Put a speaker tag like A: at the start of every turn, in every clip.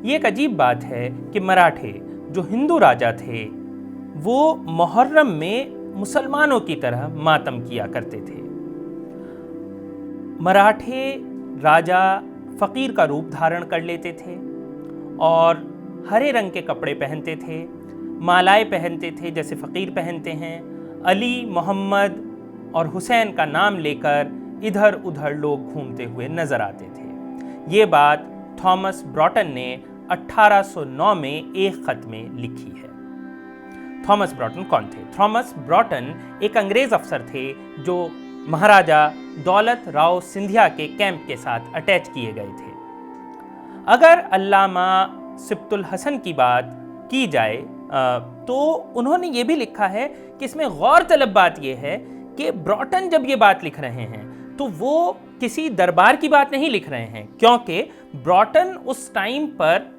A: ये एक अजीब बात है कि मराठे जो हिंदू राजा थे वो मुहर्रम में मुसलमानों की तरह मातम किया करते थे। मराठे राजा फ़कीर का रूप धारण कर लेते थे और हरे रंग के कपड़े पहनते थे, मालाएं पहनते थे जैसे फ़कीर पहनते हैं। अली, मोहम्मद और हुसैन का नाम लेकर इधर उधर लोग घूमते हुए नजर आते थे। ये बात थॉमस ब्रॉटन ने 1809 में एक खत में लिखी है। थॉमस ब्रॉटन कौन थे? थॉमस ब्रॉटन एक अंग्रेज अफसर थे जो महाराजा दौलत राव सिंधिया के कैंप के साथ अटैच किए गए थे। अगर अल्लामा सिब्तुल हसन की बात की जाए तो उन्होंने ये भी लिखा है कि इसमें गौरतलब बात यह है कि ब्रॉटन जब ये बात लिख रहे हैं तो वो किसी दरबार की बात नहीं लिख रहे हैं, क्योंकि ब्रॉटन उस टाइम पर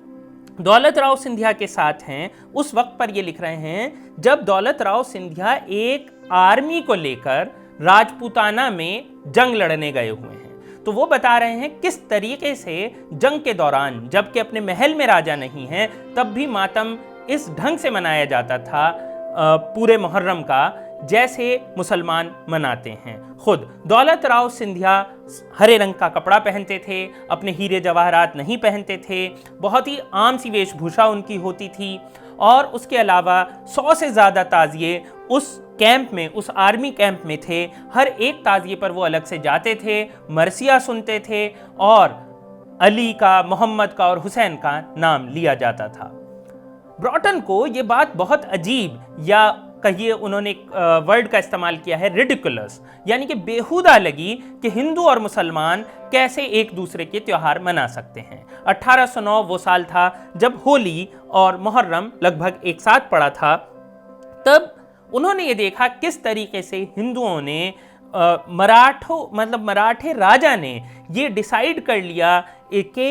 A: दौलत राव सिंधिया के साथ हैं। उस वक्त पर ये लिख रहे हैं जब दौलत राव सिंधिया एक आर्मी को लेकर राजपूताना में जंग लड़ने गए हुए हैं। तो वो बता रहे हैं किस तरीके से जंग के दौरान, जबकि अपने महल में राजा नहीं है, तब भी मातम इस ढंग से मनाया जाता था पूरे मुहर्रम का जैसे मुसलमान मनाते हैं। खुद दौलत राव सिंधिया हरे रंग का कपड़ा पहनते थे, अपने हीरे जवाहरात नहीं पहनते थे, बहुत ही आम सी वेशभूषा उनकी होती थी और उसके अलावा 100 से ज़्यादा ताजिए उस कैंप में, उस आर्मी कैंप में थे। हर एक ताजिए पर वो अलग से जाते थे, मरसिया सुनते थे और अली का, मोहम्मद का और हुसैन का नाम लिया जाता था। ब्रॉटन को ये बात बहुत अजीब, या कहिए उन्होंने एक वर्ड का इस्तेमाल किया है रिडिकुलस, यानी कि बेहुदा लगी कि हिंदू और मुसलमान कैसे एक दूसरे के त्यौहार मना सकते हैं। 1809 वो साल था जब होली और मुहर्रम लगभग एक साथ पड़ा था। तब उन्होंने ये देखा किस तरीके से हिंदुओं ने मराठे राजा ने ये डिसाइड कर लिया कि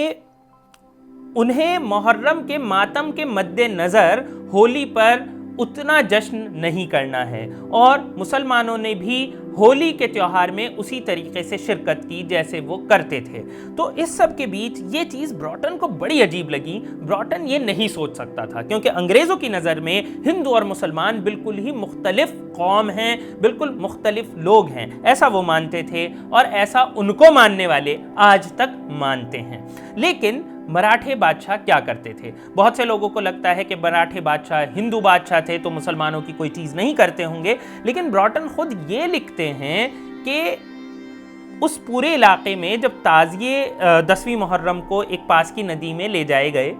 A: उन्हें मुहर्रम के मातम के मद्देनज़र होली पर उतना जश्न नहीं करना है और मुसलमानों ने भी होली के त्यौहार में उसी तरीके से शिरकत की जैसे वो करते थे। तो इस सब के बीच ये चीज़ ब्रॉटन को बड़ी अजीब लगी। ब्रॉटन ये नहीं सोच सकता था क्योंकि अंग्रेज़ों की नज़र में हिंदू और मुसलमान बिल्कुल ही मुख्तलिफ कौम हैं, बिल्कुल मुख्तलिफ लोग हैं, ऐसा वो मानते थे और ऐसा उनको मानने वाले आज तक मानते हैं। लेकिन मराठे बादशाह क्या करते थे? बहुत से लोगों को लगता है कि मराठे बादशाह हिंदू बादशाह थे तो मुसलमानों की कोई चीज़ नहीं करते होंगे, लेकिन ब्रॉटन खुद ये लिखते हैं कि उस पूरे इलाके में जब ताज़िए 10वीं मुहर्रम को एक पास की नदी में ले जाए गए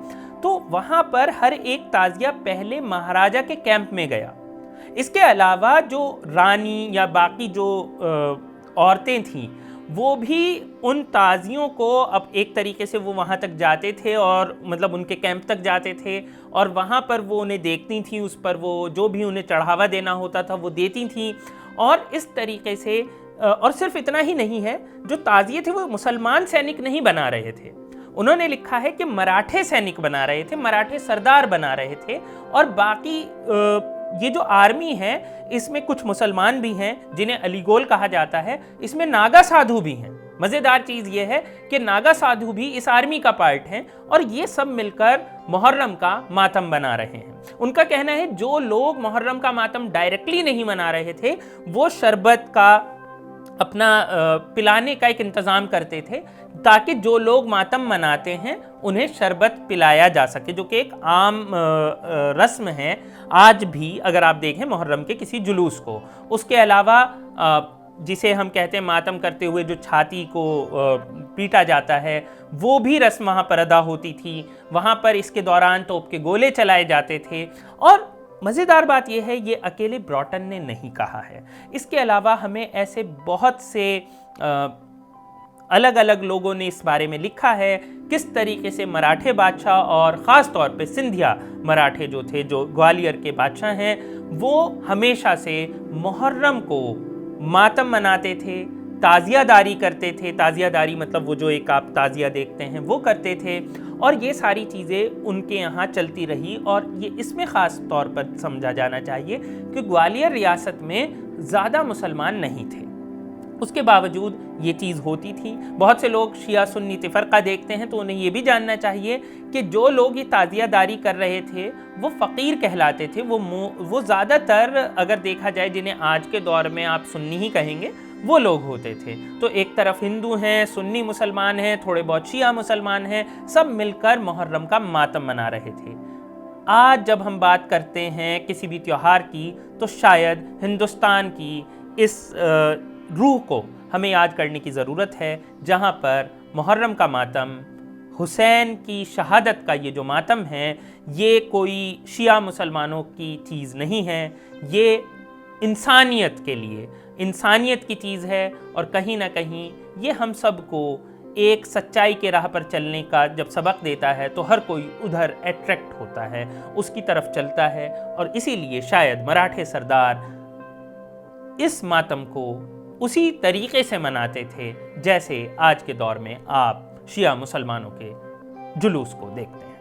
A: तो वहाँ पर हर एक ताज़िया पहले महाराजा के कैंप में गया। इसके अलावा जो रानी या बाकी जो औरतें थीं वो भी उन ताज़ियों को अब एक तरीके से वो वहाँ तक जाते थे और मतलब उनके कैंप तक जाते थे और वहाँ पर वो उन्हें देखती थी, उस पर वो जो भी उन्हें चढ़ावा देना होता था वो देती थी। और इस तरीके से और सिर्फ इतना ही नहीं है, जो ताज़िए थे वो मुसलमान सैनिक नहीं बना रहे थे, उन्होंने लिखा है कि मराठे सैनिक बना रहे थे, मराठे सरदार बना रहे थे। और बाकी ये जो आर्मी है इसमें कुछ मुसलमान भी हैं जिन्हें अलीगोल कहा जाता है, इसमें नागा साधु भी हैं। मज़ेदार चीज़ ये है कि नागा साधु भी इस आर्मी का पार्ट हैं और ये सब मिलकर मुहर्रम का मातम बना रहे हैं। उनका कहना है जो लोग मुहर्रम का मातम डायरेक्टली नहीं मना रहे थे वो शरबत का अपना पिलाने का एक इंतज़ाम करते थे ताकि जो लोग मातम मनाते हैं उन्हें शरबत पिलाया जा सके, जो कि एक आम रस्म है आज भी अगर आप देखें मुहर्रम के किसी जुलूस को। उसके अलावा जिसे हम कहते हैं मातम करते हुए जो छाती को पीटा जाता है वो भी रस्म वहाँ पर अदा होती थी। वहाँ पर इसके दौरान तोप के गोले चलाए जाते थे। और मज़ेदार बात यह है ये अकेले ब्रॉटन ने नहीं कहा है, इसके अलावा हमें ऐसे बहुत से अलग अलग लोगों ने इस बारे में लिखा है किस तरीके से मराठे बादशाह और ख़ास तौर पे सिंधिया मराठे जो थे, जो ग्वालियर के बादशाह हैं, वो हमेशा से मुहर्रम को मातम मनाते थे, ताज़ियादारी करते थे। ताज़ियादारी मतलब वो जो एक आप ताज़िया देखते हैं वो करते थे और ये सारी चीज़ें उनके यहाँ चलती रही। और ये इसमें ख़ास तौर पर समझा जाना चाहिए कि ग्वालियर रियासत में ज़्यादा मुसलमान नहीं थे, उसके बावजूद ये चीज़ होती थी। बहुत से लोग शिया सुन्नी तफरका देखते हैं तो उन्हें ये भी जानना चाहिए कि जो लोग ये ताज़ियादारी कर रहे थे वो फ़कीर कहलाते थे। वो ज़्यादातर अगर देखा जाए जिन्हें आज के दौर में आप सुन्नी ही कहेंगे वो लोग होते थे। तो एक तरफ हिंदू हैं, सुन्नी मुसलमान हैं, थोड़े बहुत शिया मुसलमान हैं, सब मिलकर मुहर्रम का मातम मना रहे थे। आज जब हम बात करते हैं किसी भी त्यौहार की तो शायद हिंदुस्तान की इस रूह को हमें याद करने की ज़रूरत है, जहाँ पर मुहर्रम का मातम, हुसैन की शहादत का ये जो मातम है, ये कोई शिया मुसलमानों की चीज़ नहीं है, ये इंसानियत के लिए इंसानियत की चीज़ है। और कहीं ना कहीं ये हम सब को एक सच्चाई के राह पर चलने का जब सबक देता है तो हर कोई उधर अट्रैक्ट होता है, उसकी तरफ चलता है। और इसीलिए शायद मराठे सरदार इस मातम को उसी तरीके से मनाते थे जैसे आज के दौर में आप शिया मुसलमानों के जुलूस को देखते हैं।